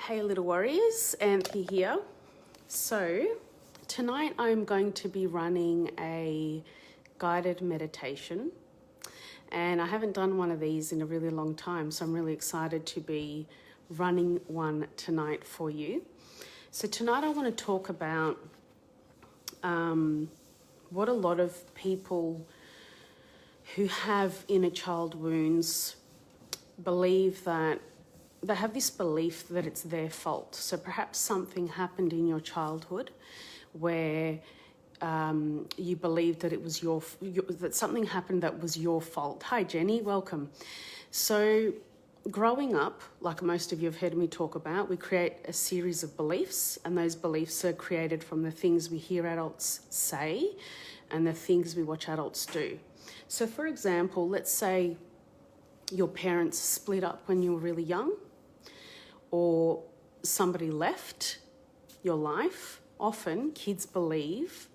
Hey little warriors, Anthea here. So tonight I'm going to be running a guided meditation, and I haven't done one of these in a really long time, so I'm really excited to be running one tonight for you. So tonight I want to talk about what a lot of people who have inner child wounds believe, that they have this belief that it's their fault. So perhaps something happened in your childhood where you believed that it was that something happened that was your fault. Hi Jenny, welcome. So growing up, like most of you have heard me talk about, we create a series of beliefs, and those beliefs are created from the things we hear adults say and the things we watch adults do. So for example, let's say your parents split up when you were really young, or somebody left your life. Often kids believe,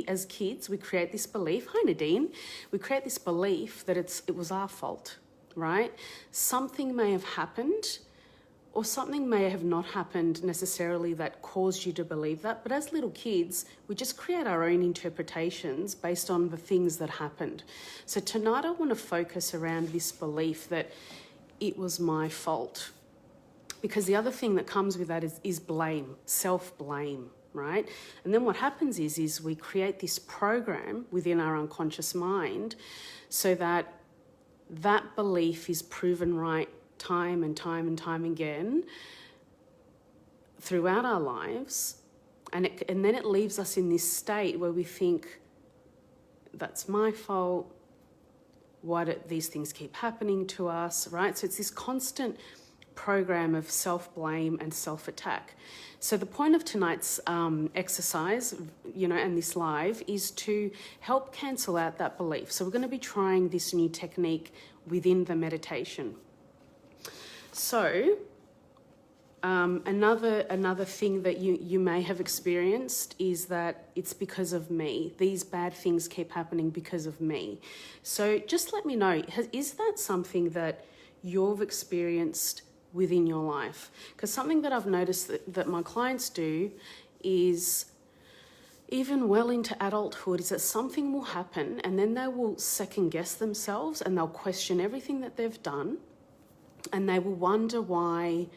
as kids, we create this belief, hi Nadine, we create this belief that it was our fault, right? Something may have happened, or something may have not happened necessarily that caused you to believe that, but as little kids, we just create our own interpretations based on the things that happened. So tonight I want to focus around this belief that it was my fault. Because the other thing that comes with that is blame, self-blame, right? And then what happens is we create this program within our unconscious mind so that that belief is proven right time and time and time again throughout our lives. And then it leaves us in this state where we think, that's my fault. Why do these things keep happening to us, right? So it's this constant program of self-blame and self-attack. So the point of tonight's exercise, and this live, is to help cancel out that belief. So we're going to be trying this new technique within the meditation. So another thing that you may have experienced is that it's because of me. These bad things keep happening because of me. So just let me know, is that something that you've experienced within your life? Because something that I've noticed that my clients do is, even well into adulthood, is that something will happen and then they will second guess themselves and they'll question everything that they've done, and they will wonder why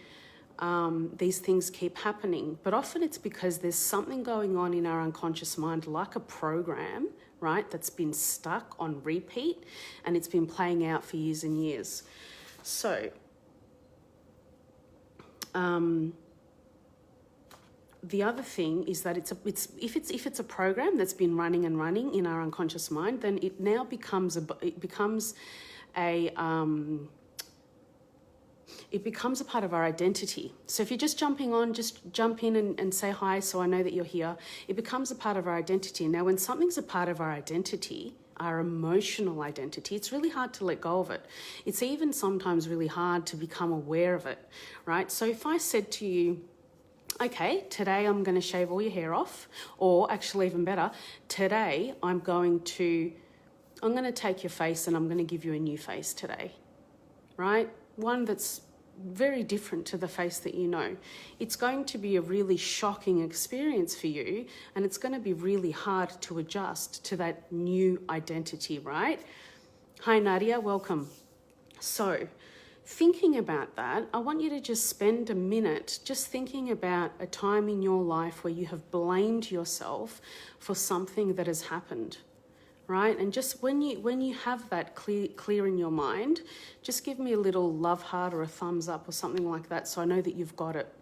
these things keep happening. But often it's because there's something going on in our unconscious mind, like a program, right, that's been stuck on repeat and it's been playing out for years and years. So the other thing is that if it's a program that's been running in our unconscious mind, then it now becomes a part of our identity. So if you're just jumping on, just jump in and say hi so I know that you're here. It becomes a part of our identity. Now, when something's a part of our identity, our emotional identity, it's really hard to let go of it. It's even sometimes really hard to become aware of it, right? So if I said to you, okay, today I'm going to shave all your hair off, or actually even better, today I'm going to take your face and I'm going to give you a new face today, right? One that's very different to the face that you know. It's going to be a really shocking experience for you, and it's going to be really hard to adjust to that new identity, right? Hi Nadia, welcome. So thinking about that, I want you to just spend a minute just thinking about a time in your life where you have blamed yourself for something that has happened, right? And just when you have that clear in your mind, just give me a little love heart or a thumbs up or something like that, so I know that you've got it.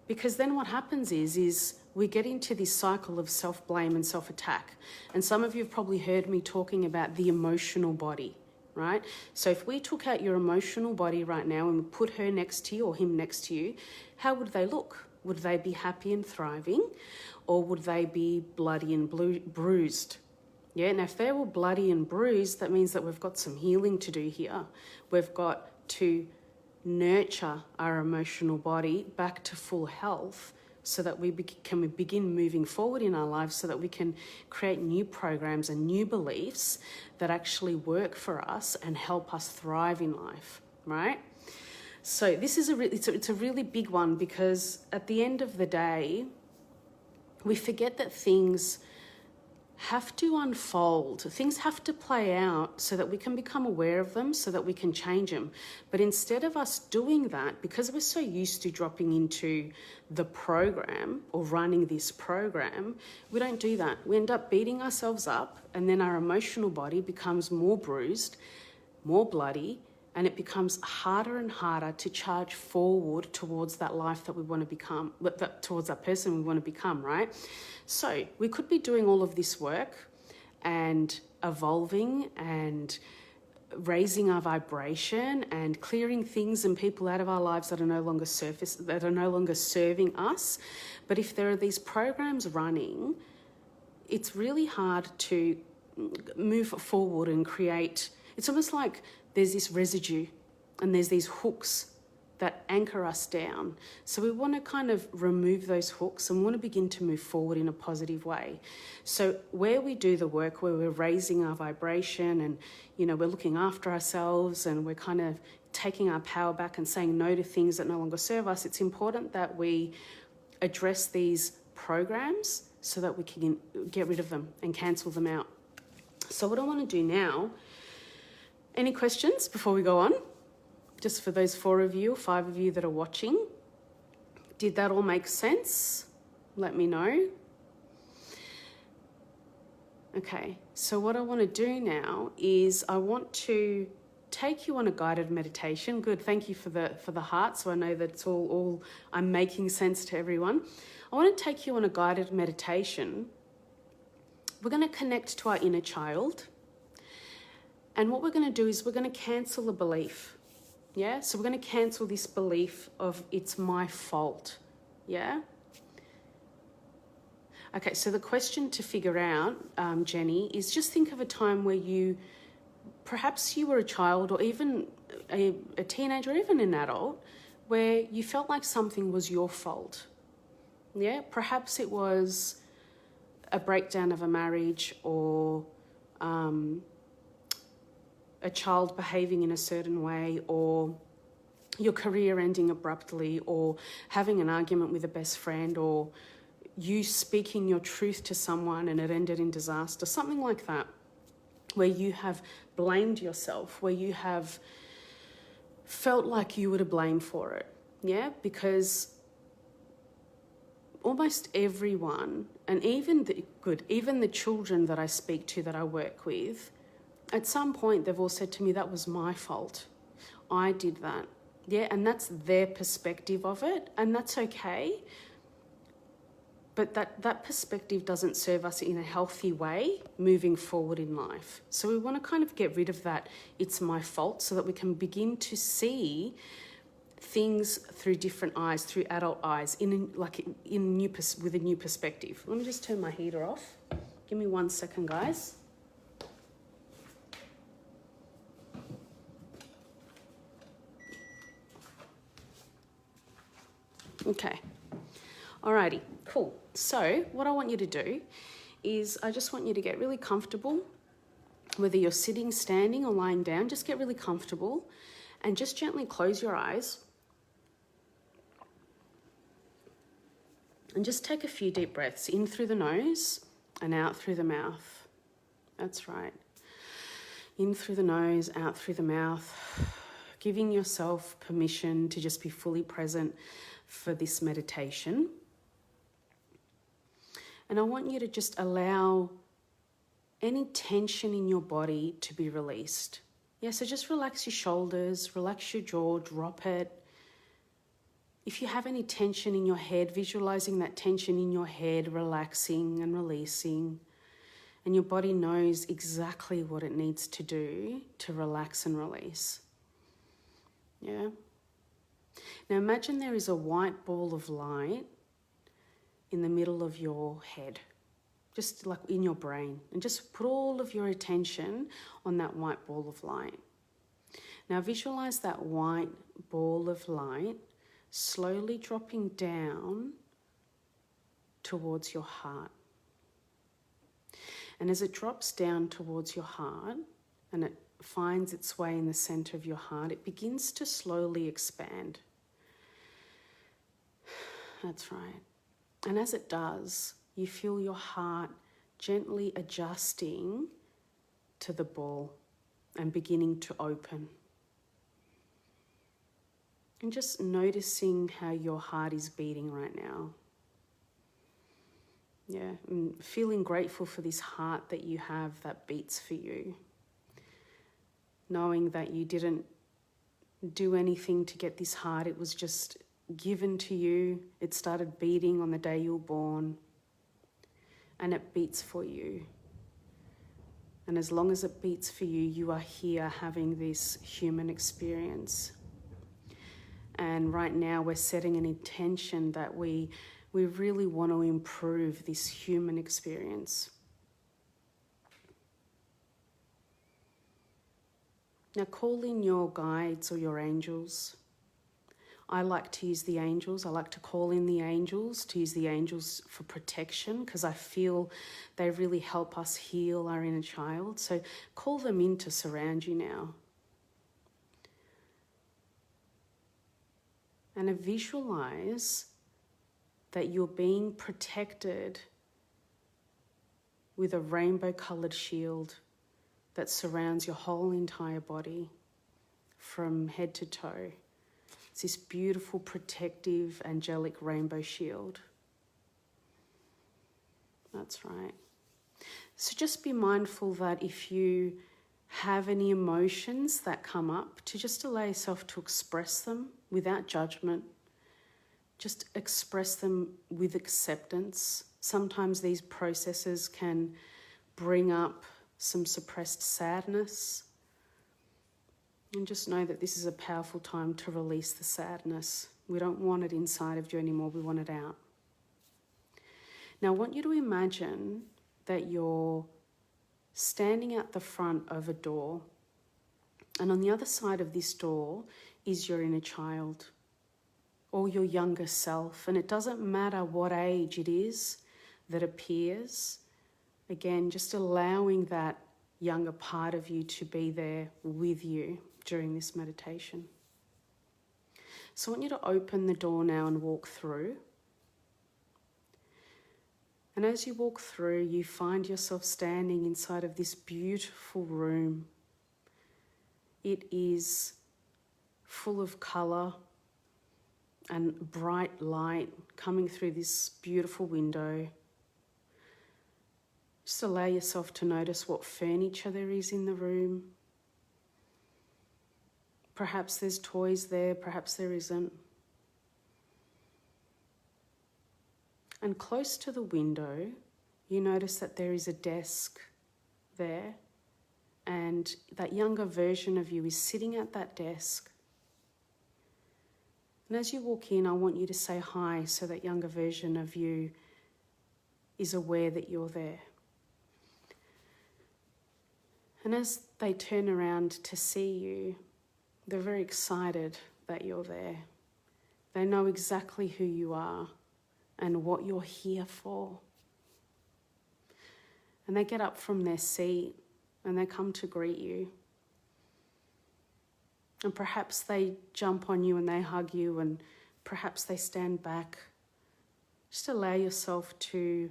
Because then what happens is we get into this cycle of self-blame and self-attack. And some of you have probably heard me talking about the emotional body, right? So if we took out your emotional body right now and we put her next to you or him next to you, how would they look? Would they be happy and thriving, or would they be bloody and bruised? Yeah, now if they were bloody and bruised, that means that we've got some healing to do here. We've got to nurture our emotional body back to full health so that we can begin moving forward in our lives, so that we can create new programs and new beliefs that actually work for us and help us thrive in life, right? So this is it's a really big one, because at the end of the day, we forget that things have to unfold. Things have to play out so that we can become aware of them, so that we can change them. But instead of us doing that, because we're so used to dropping into the program or running this program, we don't do that. We end up beating ourselves up, and then our emotional body becomes more bruised, more bloody, and it becomes harder and harder to charge forward towards that life that we want to become, towards that person we want to become, right? So we could be doing all of this work and evolving and raising our vibration and clearing things and people out of our lives that are no longer serving us. But if there are these programs running, it's really hard to move forward and create. It's almost like there's this residue and there's these hooks that anchor us down. So we want to kind of remove those hooks and want to begin to move forward in a positive way. So where we do the work, where we're raising our vibration and, we're looking after ourselves and we're kind of taking our power back and saying no to things that no longer serve us, it's important that we address these programs so that we can get rid of them and cancel them out. So what I want to do now, any questions before we go on? Just for those 4 of you or 5 of you that are watching, did that all make sense? Let me know. Okay, so what I want to do now is I want to take you on a guided meditation. Good, thank you for the heart, so I know that it's all I'm making sense to everyone. I want to take you on a guided meditation. We're going to connect to our inner child. And what we're going to do is we're going to cancel a belief. Yeah, so we're going to cancel this belief of it's my fault. Yeah. Okay, so the question to figure out, Jenny, is just think of a time where perhaps you were a child or even a teenager or even an adult, where you felt like something was your fault. Yeah, perhaps it was a breakdown of a marriage, or a child behaving in a certain way, or your career ending abruptly, or having an argument with a best friend, or you speaking your truth to someone and it ended in disaster, something like that, where you have blamed yourself, where you have felt like you were to blame for it. Yeah, because almost everyone, and even the children that I speak to, that I work with, at some point they've all said to me, that was my fault. I did that. Yeah, and that's their perspective of it, and that's okay. But that perspective doesn't serve us in a healthy way moving forward in life. So we want to kind of get rid of that it's my fault, so that we can begin to see things through different eyes, through adult eyes, with a new perspective. Let me just turn my heater off. Give me 1 second, guys. Okay. Alrighty, cool. So what I want you to do is I just want you to get really comfortable, whether you're sitting, standing, or lying down. Just get really comfortable and just gently close your eyes. And just take a few deep breaths in through the nose and out through the mouth. That's right. In through the nose, out through the mouth, giving yourself permission to just be fully present for this meditation. And I want you to just allow any tension in your body to be released. Yeah, so just relax your shoulders, relax your jaw, drop it. If you have any tension in your head, visualizing that tension in your head, relaxing and releasing. And your body knows exactly what it needs to do to relax and release. Yeah. Now imagine there is a white ball of light in the middle of your head, just like in your brain, and just put all of your attention on that white ball of light. Now visualize that white ball of light slowly dropping down towards your heart. And as it drops down towards your heart, and it finds its way in the center of your heart, it begins to slowly expand. That's right. And as it does, you feel your heart gently adjusting to the ball and beginning to open. And just noticing how your heart is beating right now. Yeah, and feeling grateful for this heart that you have that beats for you. Knowing that you didn't do anything to get this heart, it was just given to you. It started beating on the day you were born, and it beats for you. And as long as it beats for you, you are here having this human experience. And right now we're setting an intention that we really want to improve this human experience. Now call in your guides or your angels. I like to use the angels. I like to call in the angels, to use the angels for protection, because I feel they really help us heal our inner child. So call them in to surround you now. And visualize that you're being protected with a rainbow-coloured shield that surrounds your whole entire body from head to toe. It's this beautiful, protective, angelic rainbow shield. That's right. So just be mindful that if you have any emotions that come up, to just allow yourself to express them without judgment. Just express them with acceptance. Sometimes these processes can bring up some suppressed sadness. And just know that this is a powerful time to release the sadness. We don't want it inside of you anymore, we want it out. Now I want you to imagine that you're standing at the front of a door, and on the other side of this door is your inner child or your younger self. And it doesn't matter what age it is that appears. Again, just allowing that younger part of you to be there with you during this meditation. So I want you to open the door now and walk through. And as you walk through, you find yourself standing inside of this beautiful room. It is full of colour and bright light coming through this beautiful window. Just allow yourself to notice what furniture there is in the room. Perhaps there's toys there, perhaps there isn't. And close to the window, you notice that there is a desk there, and that younger version of you is sitting at that desk. And as you walk in, I want you to say hi so that younger version of you is aware that you're there. And as they turn around to see you, they're very excited that you're there. They know exactly who you are and what you're here for. And they get up from their seat and they come to greet you. And perhaps they jump on you and they hug you, and perhaps they stand back. Just allow yourself to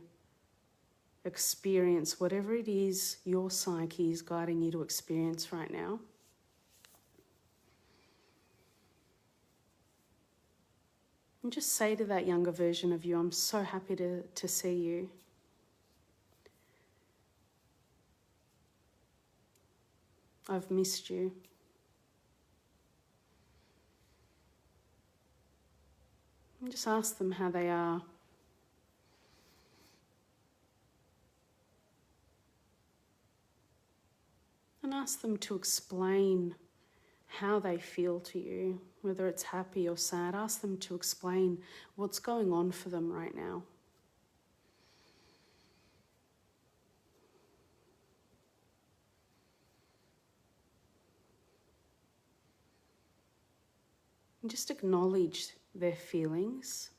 experience whatever it is your psyche is guiding you to experience right now. And just say to that younger version of you, I'm so happy to see you. I've missed you. And just ask them how they are. And ask them to explain how they feel to you, whether it's happy or sad. Ask them to explain what's going on for them right now. And just acknowledge their feelings.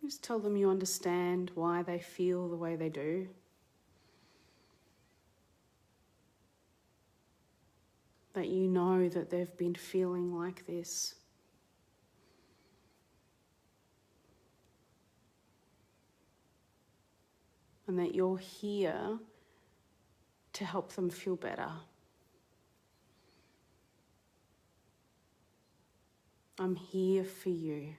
Just tell them you understand why they feel the way they do. That you know that they've been feeling like this. And that you're here to help them feel better. I'm here for you.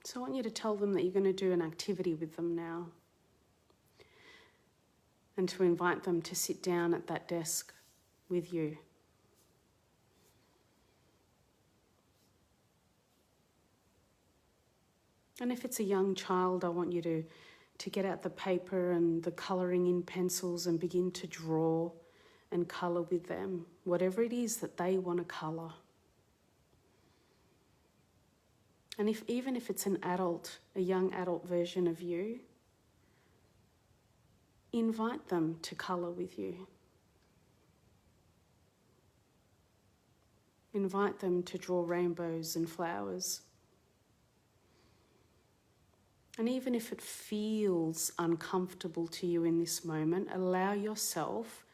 So I want you to tell them that you're going to do an activity with them now. And to invite them to sit down at that desk with you. And if it's a young child, I want you to get out the paper and the colouring in pencils and begin to draw and colour with them, whatever it is that they want to colour. And even if it's an adult, a young adult version of you, invite them to colour with you. Invite them to draw rainbows and flowers. And even if it feels uncomfortable to you in this moment, allow yourself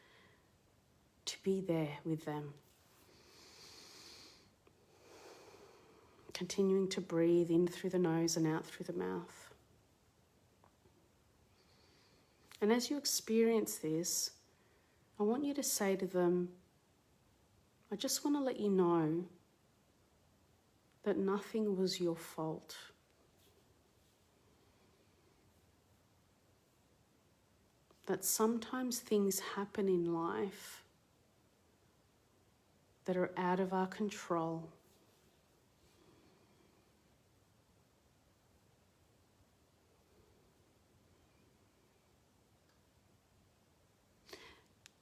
to be there with them. Continuing to breathe in through the nose and out through the mouth. And as you experience this, I want you to say to them, I just want to let you know that nothing was your fault. That sometimes things happen in life that are out of our control.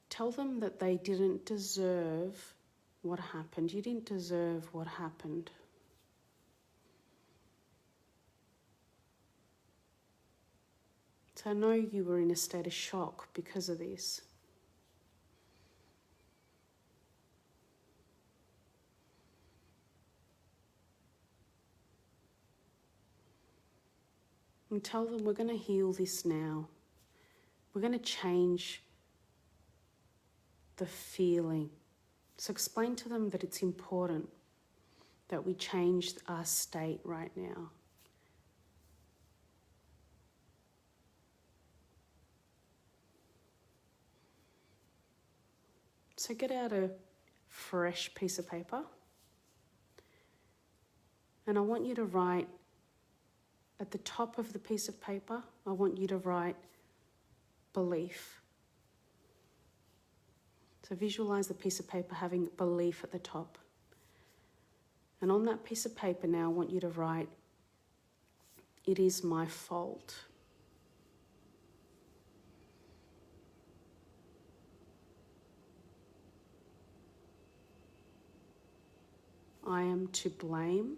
Tell them that they didn't deserve what happened. You didn't deserve what happened. So I know you were in a state of shock because of this. And tell them we're going to heal this now. We're going to change the feeling. So explain to them that it's important that we change our state right now. So get out a fresh piece of paper and I want you to write at the top of the piece of paper, I want you to write belief. So visualize the piece of paper having belief at the top. And on that piece of paper now, I want you to write, it is my fault. I am to blame.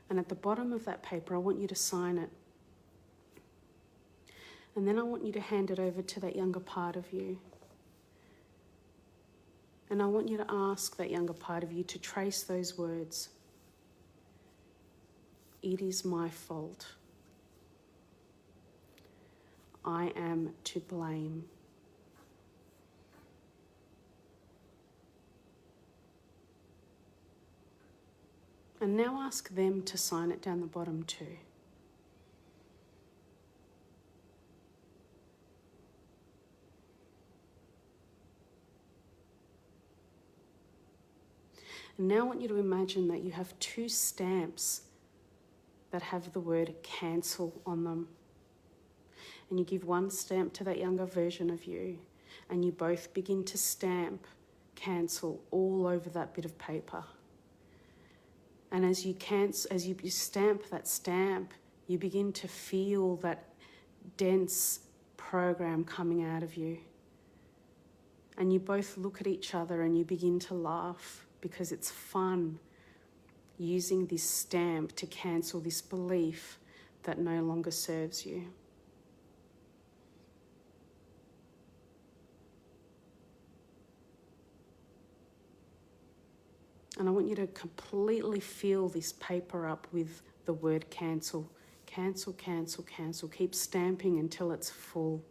And at the bottom of that paper, I want you to sign it. And then I want you to hand it over to that younger part of you. And I want you to ask that younger part of you to trace those words. It is my fault. I am to blame. And now ask them to sign it down the bottom too. And now I want you to imagine that you have two stamps that have the word cancel on them. And you give one stamp to that younger version of you, and you both begin to stamp cancel all over that bit of paper. And as you stamp that stamp, you begin to feel that dense program coming out of you. And you both look at each other and you begin to laugh because it's fun. using this stamp to cancel this belief that no longer serves you. And I want you to completely fill this paper up with the word cancel. Cancel, cancel, cancel. Keep stamping until it's full.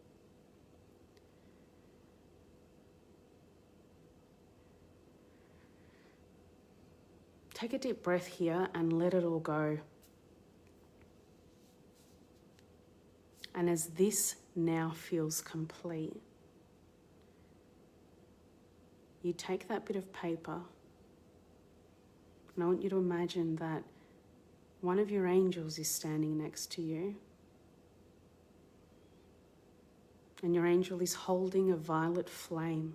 Take a deep breath here and let it all go. And as this now feels complete, you take that bit of paper, and I want you to imagine that one of your angels is standing next to you. And your angel is holding a violet flame.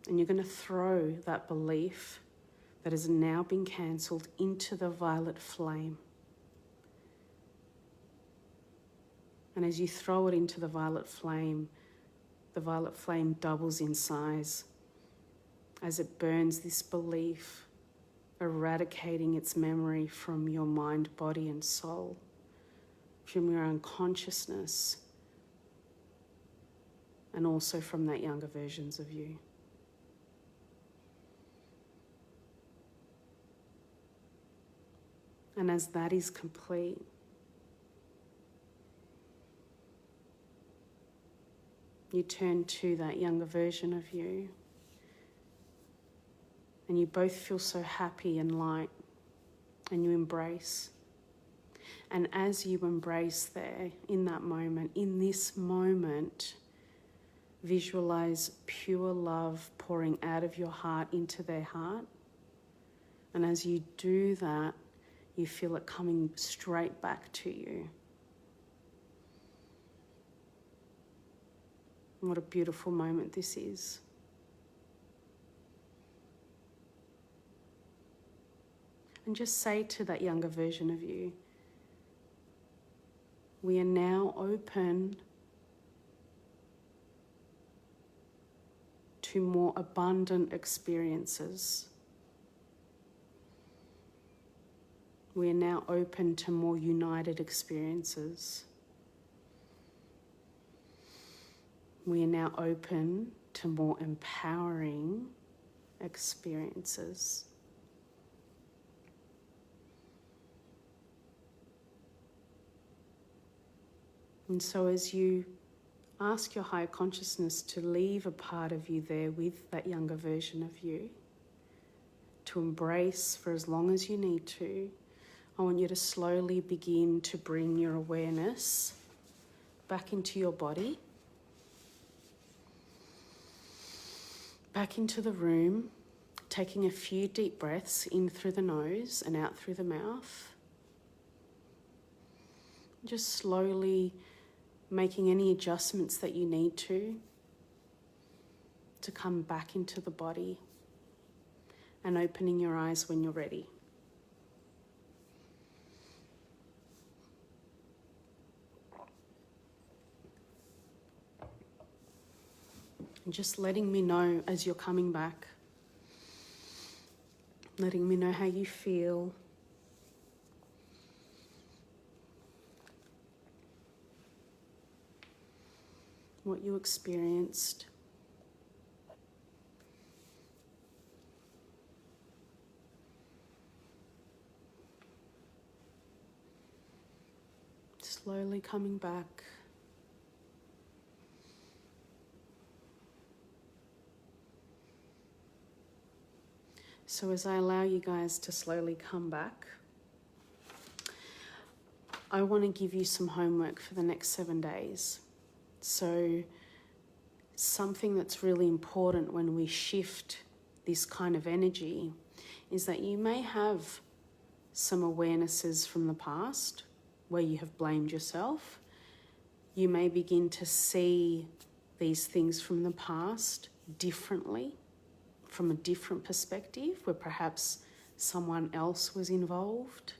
And you're going to throw that belief that has now been cancelled into the violet flame. And as you throw it into the violet flame doubles in size as it burns this belief, eradicating its memory from your mind, body, and soul, from your unconsciousness, and also from that younger versions of you. And as that is complete, you turn to that younger version of you, and you both feel so happy and light, and you embrace. And as you embrace there, in that moment, in this moment, visualize pure love pouring out of your heart into their heart. And as you do that, you feel it coming straight back to you. What a beautiful moment this is. And just say to that younger version of you, we are now open to more abundant experiences. We are now open to more united experiences. We are now open to more empowering experiences. And so as you ask your higher consciousness to leave a part of you there with that younger version of you, to embrace for as long as you need to, I want you to slowly begin to bring your awareness back into your body, back into the room, taking a few deep breaths in through the nose and out through the mouth. Just slowly making any adjustments that you need to come back into the body, and opening your eyes when you're ready. And just letting me know as you're coming back, letting me know how you feel. What you experienced. Slowly coming back. So as I allow you guys to slowly come back, I want to give you some homework for the next 7 days. So something that's really important when we shift this kind of energy is that you may have some awarenesses from the past where you have blamed yourself. You may begin to see these things from the past differently, from a different perspective, where perhaps someone else was involved.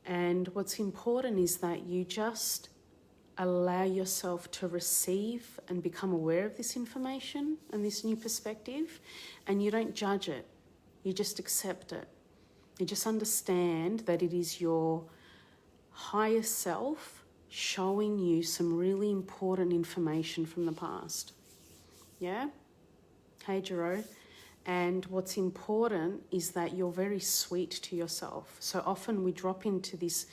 And what's important is that you just allow yourself to receive and become aware of this information and this new perspective, and you don't judge it. You just accept it. You just understand that it is your higher self showing you some really important information from the past. Yeah? Hey, Jero. And what's important is that you're very sweet to yourself. So often we drop into this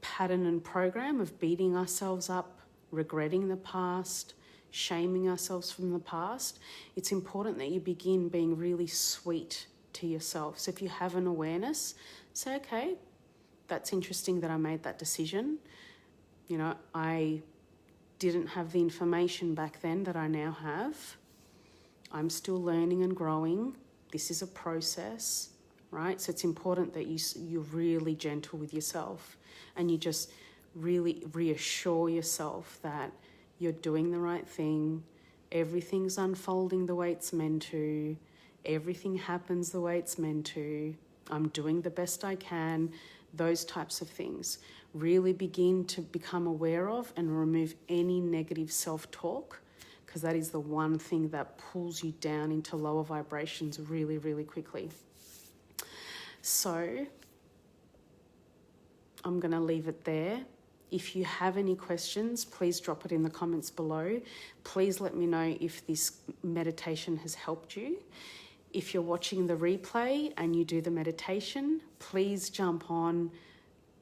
pattern and program of beating ourselves up, regretting the past, shaming ourselves from the past. It's important that you begin being really sweet to yourself. So if you have an awareness, say, okay, that's interesting that I made that decision. You know, I didn't have the information back then that I now have. I'm still learning and growing. This is a process, right? So it's important that you're really gentle with yourself and you just really reassure yourself that you're doing the right thing. Everything's unfolding the way it's meant to. Everything happens the way it's meant to. I'm doing the best I can. Those types of things. Really begin to become aware of and remove any negative self-talk, because that is the one thing that pulls you down into lower vibrations really, really quickly. So I'm going to leave it there. If you have any questions, please drop it in the comments below. Please let me know if this meditation has helped you. If you're watching the replay and you do the meditation, please jump on,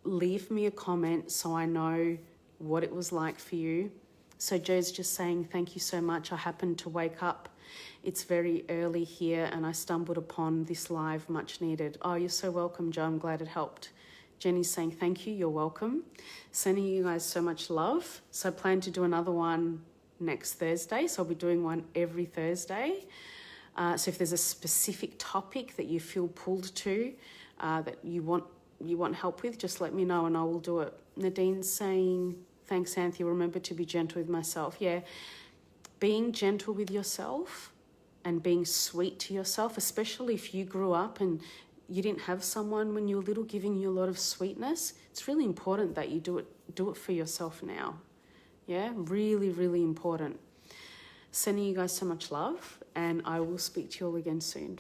leave me a comment so I know what it was like for you. So Joe's just saying, thank you so much. I happened to wake up. It's very early here and I stumbled upon this live, much needed. Oh, you're so welcome, Joe. I'm glad it helped. Jenny's saying, thank you. You're welcome. Sending you guys so much love. So I plan to do another one next Thursday. So I'll be doing one every Thursday. So if there's a specific topic that you feel pulled to, that you want help with, just let me know and I will do it. Nadine's saying, thanks, Anthea. Remember to be gentle with myself. Yeah, being gentle with yourself and being sweet to yourself, especially if you grew up and you didn't have someone when you were little giving you a lot of sweetness, it's really important that you do it for yourself now. Yeah, really, really important. Sending you guys so much love and I will speak to you all again soon.